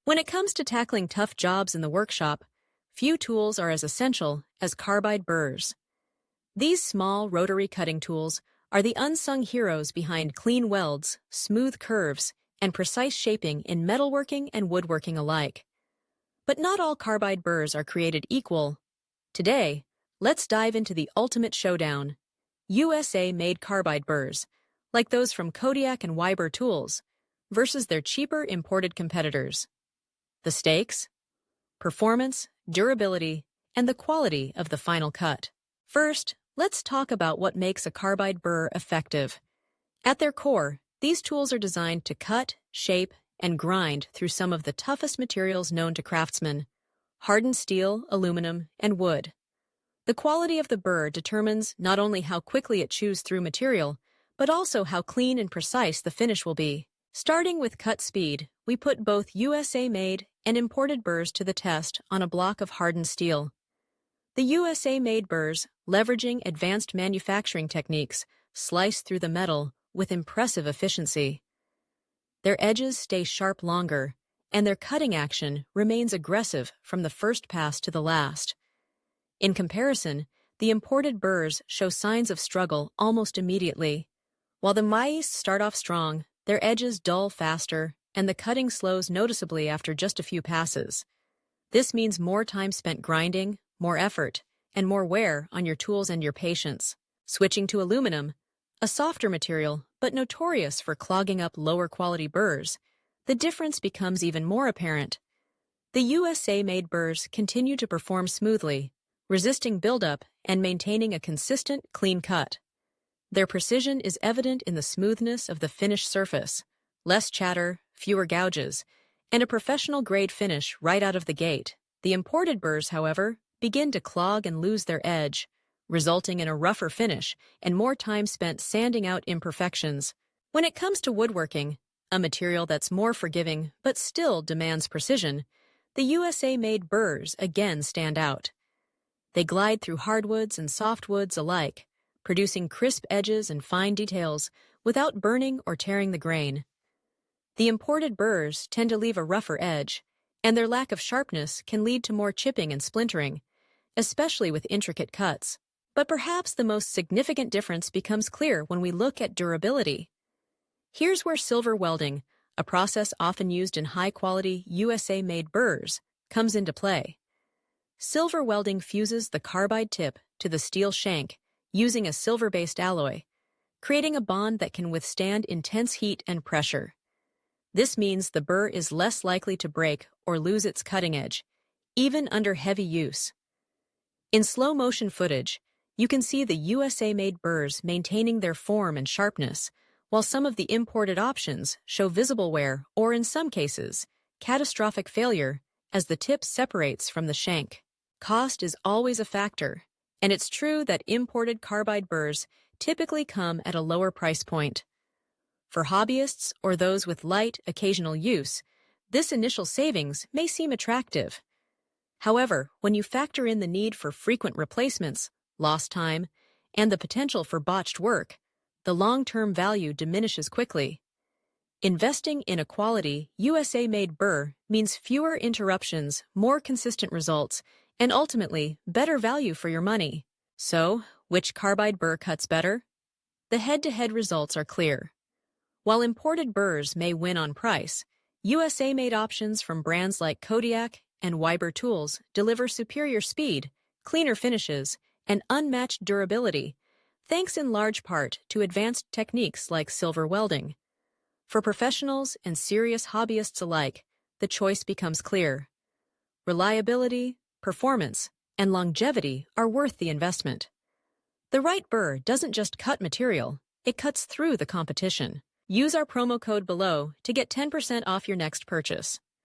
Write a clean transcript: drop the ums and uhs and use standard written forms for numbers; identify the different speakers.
Speaker 1: When it comes to tackling tough jobs in the workshop, few tools are as essential as carbide burrs. These small rotary cutting tools are the unsung heroes behind clean welds, smooth curves, and precise shaping in metalworking and woodworking alike. But not all carbide burrs are created equal. Today, let's dive into the ultimate showdown: USA-made carbide burrs, like those from Kodiak and Burr tools, versus their cheaper imported competitors. The stakes? Performance, durability, and the quality of the final cut. First, let's talk about what makes a carbide burr effective. At their core, these tools are designed to cut, shape, and grind through some of the toughest materials known to craftsmen: hardened steel, aluminum, and wood. The quality of the burr determines not only how quickly it chews through material, but also how clean and precise the finish will be. Starting with cut speed, we put both USA-made and imported burrs to the test on a block of hardened steel. The USA-made burrs, leveraging advanced manufacturing techniques, slice through the metal with impressive efficiency. Their edges stay sharp longer, and their cutting action remains aggressive from the first pass to the last. In comparison, the imported burrs show signs of struggle almost immediately. While the maíz start off strong, their edges dull faster, and the cutting slows noticeably after just a few passes. This means more time spent grinding, more effort, and more wear on your tools and your patience. Switching to aluminum, a softer material but notorious for clogging up lower-quality burrs, the difference becomes even more apparent. The USA-made burrs continue to perform smoothly, resisting buildup and maintaining a consistent, clean cut. Their precision is evident in the smoothness of the finished surface, less chatter, fewer gouges, and a professional-grade finish right out of the gate. The imported burrs, however, begin to clog and lose their edge, resulting in a rougher finish and more time spent sanding out imperfections. When it comes to woodworking, a material that's more forgiving but still demands precision, the USA-made burrs again stand out. They glide through hardwoods and softwoods alike, producing crisp edges and fine details without burning or tearing the grain. The imported burrs tend to leave a rougher edge, and their lack of sharpness can lead to more chipping and splintering, especially with intricate cuts. But perhaps the most significant difference becomes clear when we look at durability. Here's where silver welding, a process often used in high-quality USA-made burrs, comes into play. Silver welding fuses the carbide tip to the steel shank using a silver-based alloy, creating a bond that can withstand intense heat and pressure. This means the burr is less likely to break or lose its cutting edge, even under heavy use. In slow-motion footage, you can see the USA-made burrs maintaining their form and sharpness, while some of the imported options show visible wear or, in some cases, catastrophic failure as the tip separates from the shank. Cost is always a factor, and it's true that imported carbide burrs typically come at a lower price point. For hobbyists or those with light, occasional use, this initial savings may seem attractive. However, when you factor in the need for frequent replacements, lost time, and the potential for botched work, the long-term value diminishes quickly. Investing in a quality, USA-made burr means fewer interruptions, more consistent results, and ultimately, better value for your money. So, which carbide burr cuts better? The head-to-head results are clear. While imported burrs may win on price, USA-made options from brands like Kodiak and Burr tools deliver superior speed, cleaner finishes, and unmatched durability, thanks in large part to advanced techniques like silver welding. For professionals and serious hobbyists alike, the choice becomes clear. Reliability, performance, and longevity are worth the investment. The right burr doesn't just cut material, it cuts through the competition. Use our promo code below to get 10% off your next purchase.